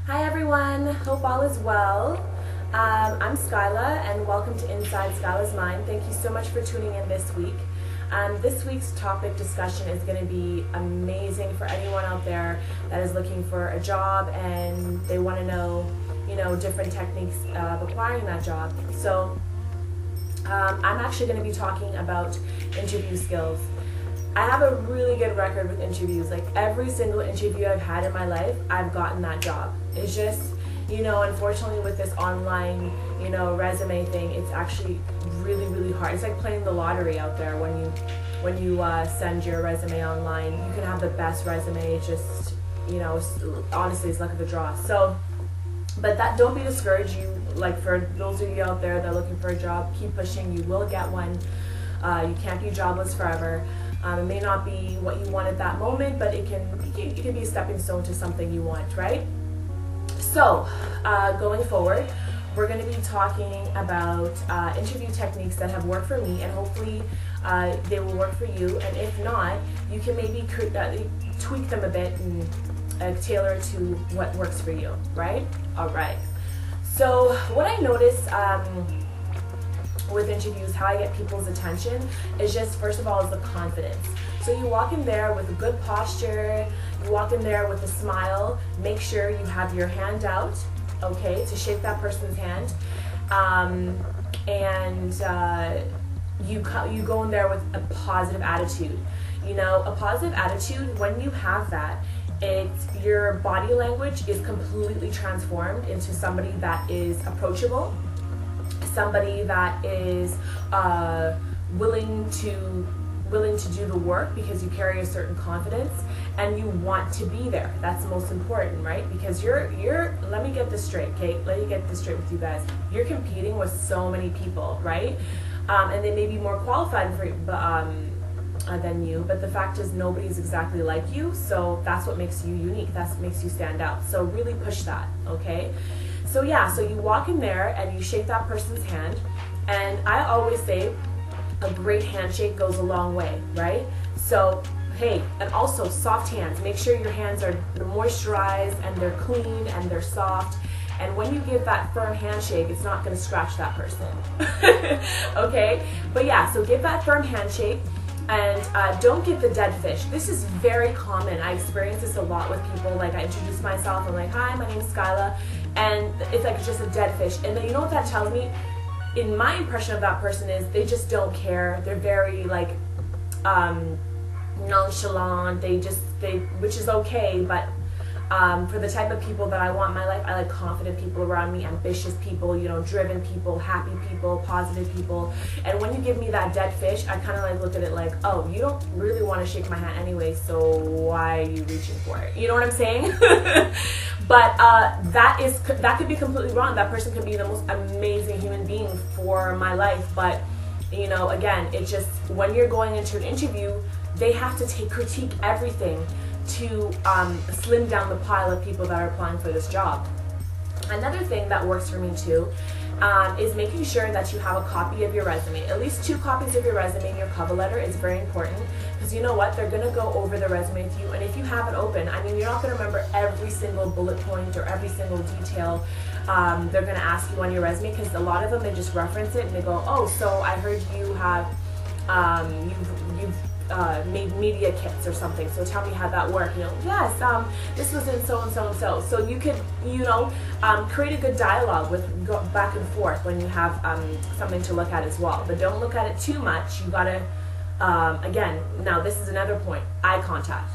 Hi everyone, hope all is well. I'm Skyla and welcome to InsideSkylasMind. Thank you so much for tuning in this week. This week's topic discussion is going to be amazing for anyone out there that is looking for a job and they want to know, different techniques of acquiring that job. So I'm actually going to be talking about interview skills. I have a really good record with interviews. Like every single interview I've had in my life, I've gotten that job. It's just, unfortunately with this online, resume thing, it's actually really, really hard. It's like playing the lottery out there when you send your resume online. You can have the best resume, it's just, honestly, it's luck of the draw. So, but don't be discouraged. For those of you out there that are looking for a job, keep pushing. You will get one. You can't be jobless forever. It may not be what you want at that moment, but it can be a stepping stone to something you want, right? So, going forward, we're going to be talking about interview techniques that have worked for me, and hopefully they will work for you. And if not, you can maybe tweak them a bit and tailor to what works for you, right? All right. So, what I noticed with interviews, how I get people's attention is just, first of all, is the confidence. So you walk in there with a good posture, you walk in there with a smile, make sure you have your hand out, okay, to shake that person's hand, you go in there with a positive attitude. A positive attitude, when you have that, your body language is completely transformed into somebody that is approachable, somebody that is willing to do the work because you carry a certain confidence and you want to be there. That's the most important, right? Because you're let me get this straight, Kate. Let me get this straight with you guys. You're competing with so many people, right? And they may be more qualified than you, but the fact is nobody's exactly like you, so that's what makes you unique. That's what makes you stand out. So really push that, okay? So yeah, so you walk in there and you shake that person's hand, and I always say a great handshake goes a long way, right? So hey, and also soft hands. Make sure your hands are moisturized and they're clean and they're soft. And when you give that firm handshake, it's not going to scratch that person. Okay? But yeah, so give that firm handshake. And don't give the dead fish. This is very common. I experience this a lot with people. Like, I introduce myself, I'm like, hi, my name's Skyla, and it's like just a dead fish. And then you know what that tells me? In my impression of that person is they just don't care. They're very nonchalant. Which is okay, but for the type of people that I want in my life, I like confident people around me, ambitious people, driven people, happy people, positive people. And when you give me that dead fish, I kind of look at it like, oh, you don't really want to shake my hand anyway, so why are you reaching for it? You know what I'm saying? But that could be completely wrong. That person could be the most amazing human being for my life, but again, it's just when you're going into an interview, they have to critique everything to slim down the pile of people that are applying for this job. Another thing that works for me too is making sure that you have a copy of your resume. At least 2 copies of your resume and your cover letter is very important, because you know what? They're going to go over the resume with you, and if you have it open, you're not going to remember every single bullet point or every single detail they're going to ask you on your resume, because a lot of them, they just reference it and they go, oh, so I heard you have you've made media kits or something, so tell me how that worked. Yes, this was in so and so and so. So you could, create a good dialogue go back and forth when you have something to look at as well. But don't look at it too much. You gotta, again, now this is another point, eye contact.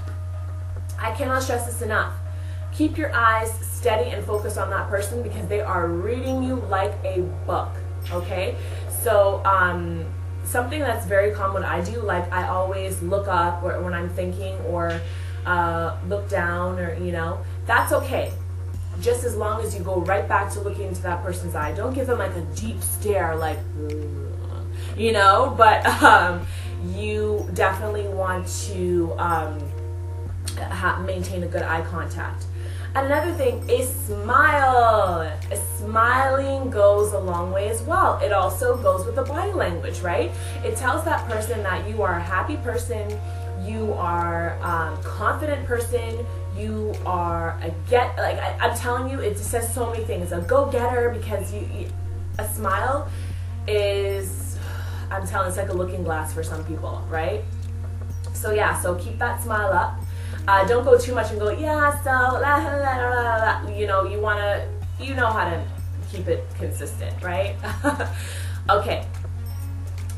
I cannot stress this enough. Keep your eyes steady and focus on that person, because they are reading you like a book, okay? So, something that's very common I do, I always look up when I'm thinking, or look down, or that's okay, just as long as you go right back to looking into that person's eye. Don't give them a deep stare, but you definitely want to maintain a good eye contact. Another thing is smile. Smiling goes a long way as well. It also goes with the body language, right? It tells that person that you are a happy person, you are confident confident person. You are I'm telling you, it just says so many things. A go-getter, because a smile is, I'm telling you, it's like a looking glass for some people, right? So yeah, so keep that smile up. Don't go too much and go, yeah, so, la, la, la, la, la. You know, you know how to keep it consistent, right? Okay.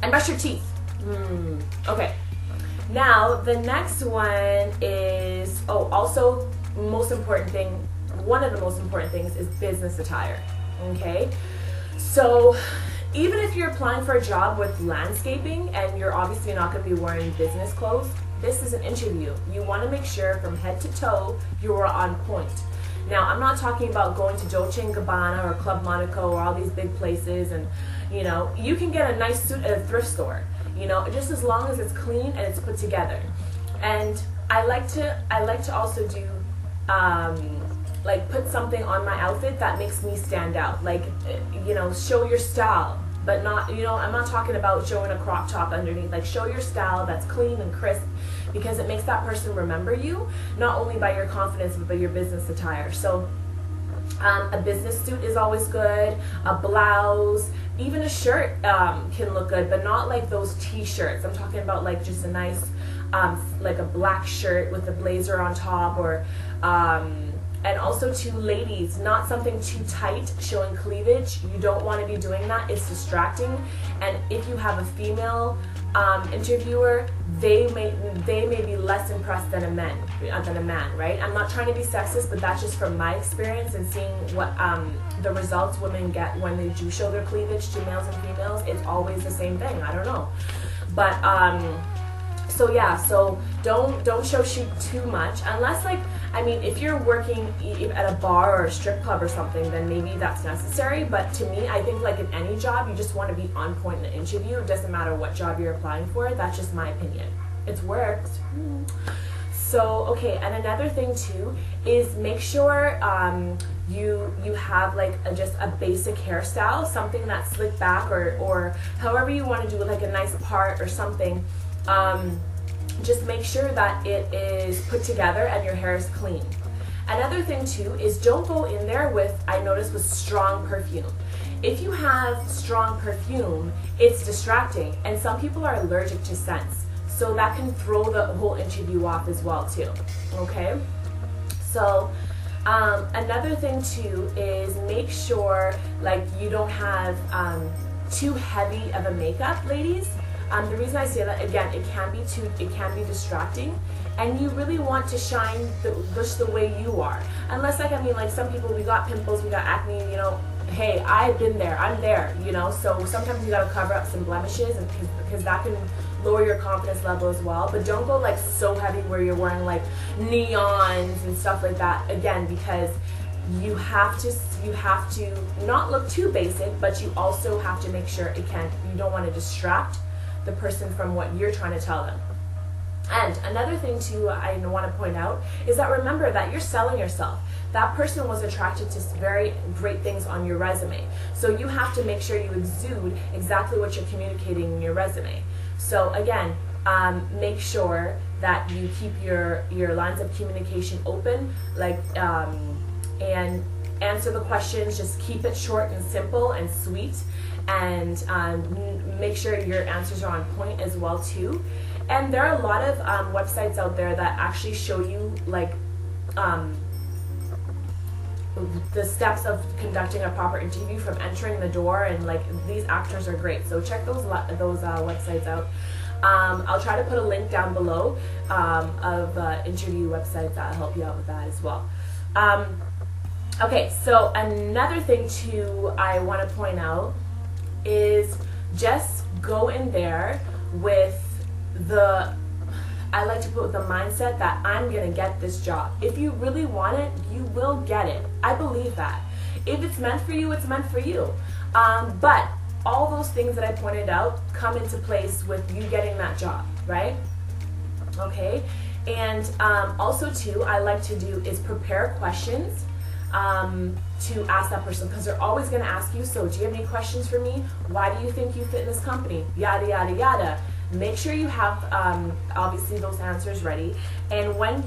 And brush your teeth. Okay. Now, the next one is, also most important thing, one of the most important things is business attire, okay? So, even if you're applying for a job with landscaping and you're obviously not going to be wearing business clothes, this is an interview. You want to make sure from head to toe you are on point. Now, I'm not talking about going to Dolce & Gabbana or Club Monaco or all these big places, and you know, you can get a nice suit at a thrift store, you know, just as long as it's clean and it's put together. And I like to also do like put something on my outfit that makes me stand out, like, you know, show your style, but not, you know, I'm not talking about showing a crop top underneath. Like, show your style that's clean and crisp, because it makes that person remember you, not only by your confidence, but by your business attire. So a business suit is always good, a blouse, even a shirt can look good, but not like those t-shirts. I'm talking about like just a nice, like a black shirt with a blazer on top, or and also to ladies, not something too tight, showing cleavage. You don't want to be doing that. It's distracting. And if you have a female interviewer, they may be less impressed than a man, right? I'm not trying to be sexist, but that's just from my experience and seeing what the results women get when they do show their cleavage to males and females. It's always the same thing. I don't know, but so yeah, so don't show too much, unless, like, I mean, if you're working at a bar or a strip club or something, then maybe that's necessary. But to me, I think like in any job, you just want to be on point in the interview. It doesn't matter what job you're applying for. That's just my opinion. It's worked. So, okay, and another thing too is make sure you have like just a basic hairstyle, something that's slicked back, or however you want to do it, like a nice part or something. Just make sure that it is put together and your hair is clean. Another thing too is don't go in there with, I noticed, with strong perfume. If you have strong perfume, it's distracting, and some people are allergic to scents, so that can throw the whole interview off as well too, okay? So another thing too is make sure like you don't have too heavy of a makeup, ladies. The reason I say that, again, it can be distracting, and you really want to shine just the way you are. Unless, like, I mean, like some people, we got pimples, we got acne, you know, hey, I've been there, I'm there, you know, so sometimes you gotta cover up some blemishes, and because that can lower your confidence level as well. But don't go like so heavy where you're wearing like neons and stuff like that, again, because you have to not look too basic, but you also have to make sure you don't want to distract the person from what you're trying to tell them. And another thing too I want to point out is that remember that you're selling yourself. That person was attracted to very great things on your resume. So you have to make sure you exude exactly what you're communicating in your resume. So again, make sure that you keep your lines of communication open, like and answer the questions. Just keep it short and simple and sweet, and make sure your answers are on point as well too. And there are a lot of websites out there that actually show you like the steps of conducting a proper interview from entering the door, and like these actors are great, so check those websites out. I'll try to put a link down below of interview websites that'll help you out with that as well. Okay, so another thing too I want to point out is just go in there with I like to put the mindset that I'm gonna get this job. If you really want it, you will get it. I believe that. If it's meant for you, it's meant for you. But all those things that I pointed out come into place with you getting that job, right? Okay, and also too, I like to do is prepare questions to ask that person, because they're always going to ask you, so do you have any questions for me? Why do you think you fit in this company? Yada, yada, yada. make sure you have obviously those answers ready. And when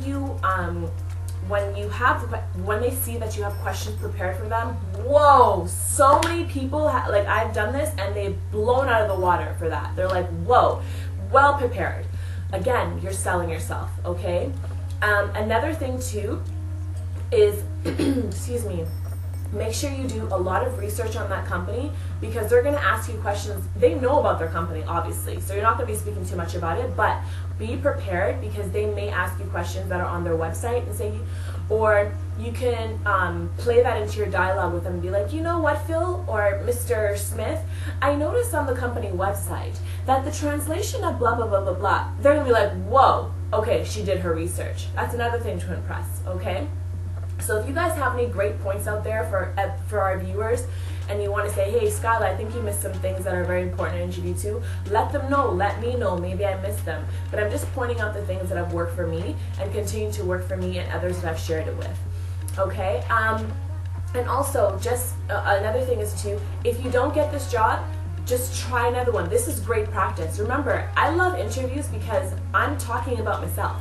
they see that you have questions prepared for them, whoa, so many people like I've done this and they've blown out of the water for that. They're like, whoa, well prepared. Again, you're selling yourself, okay? Another thing too is, excuse me, make sure you do a lot of research on that company, because they're going to ask you questions. They know about their company, obviously, so you're not going to be speaking too much about it, but be prepared, because they may ask you questions that are on their website and say, or you can play that into your dialogue with them and be like, you know what, Phil or Mr. Smith, I noticed on the company website that the translation of blah, blah, blah, blah, blah. They're going to be like, whoa, okay, she did her research. That's another thing to impress, okay? So if you guys have any great points out there for our viewers, and you want to say, hey, Skyla, I think you missed some things that are very important in interview 2, let them know, let me know, maybe I missed them. But I'm just pointing out the things that have worked for me and continue to work for me and others that I've shared it with. Okay? And also, just another thing is too, if you don't get this job, just try another one. This is great practice. Remember, I love interviews because I'm talking about myself.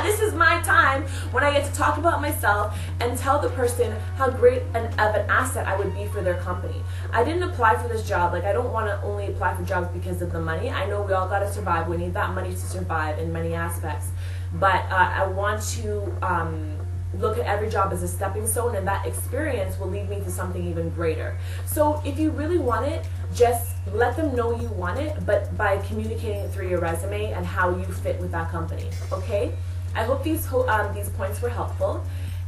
This is my time when I get to talk about myself and tell the person how great of an asset I would be for their company. I didn't apply for this job. Like, I don't want to only apply for jobs because of the money. I know we all got to survive. We need that money to survive in many aspects. But I want to look at every job as a stepping stone, and that experience will lead me to something even greater. So if you really want it, just let them know you want it, but by communicating it through your resume and how you fit with that company, okay? I hope these points were helpful.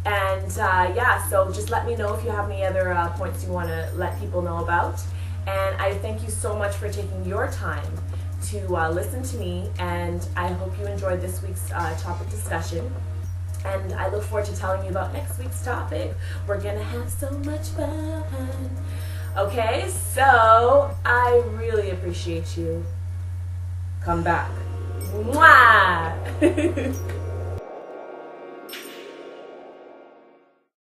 And yeah, so just let me know if you have any other points you want to let people know about. And I thank you so much for taking your time to listen to me, and I hope you enjoyed this week's topic discussion. And I look forward to telling you about next week's topic. We're going to have so much fun. Okay, so I really appreciate you. Come back. Mwah!